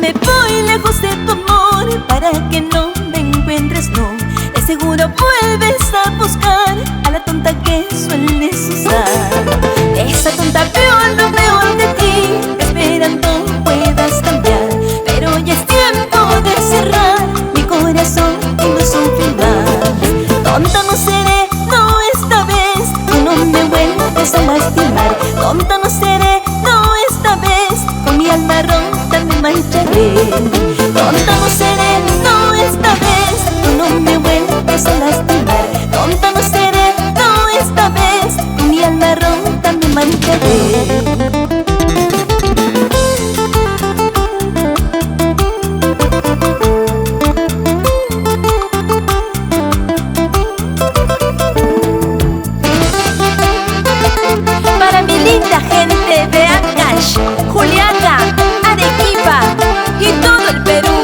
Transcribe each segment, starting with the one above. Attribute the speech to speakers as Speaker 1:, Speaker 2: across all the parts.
Speaker 1: me voy lejos de tu amor para que no me encuentres, no. De seguro vuelves a buscar a la tonta que sueles usar. Esa tonta veo lo peor de ti, esperando puedas cambiar. Pero ya es tiempo de cerrar mi corazón y no sufrir más. Tonta no seré, no esta vez, tú no me vuelves a lastimar. Tonta no seré, no esta vez, con mi alma rota me mancharé. Tonta no seré, no esta vez, tú no me vuelves a lastimar. Tonta no seré, no esta vez, con mi alma rota me mancharé. Linda gente de Ancash, Juliaca, Arequipa y todo el Perú.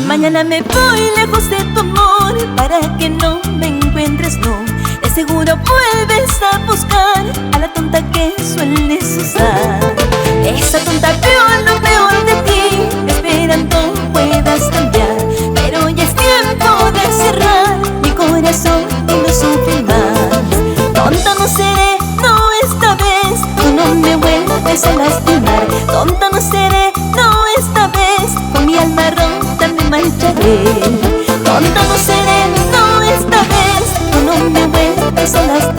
Speaker 1: Mañana me voy lejos de tu amor para que no me encuentres, no. De seguro vuelves a buscar a la tonta que sueles usar. Esa tonta veo lo peor de ti, esperando puedas cambiar. Pero ya es tiempo de cerrar mi corazón y no sufrir más. Tonta no seré, no esta vez, tú no me vuelves a lastimar. Tonta no seré, no esta vez, con mi alma rota me mancharé. Tonta no seré, no esta vez, tú no me vuelves a lastimar.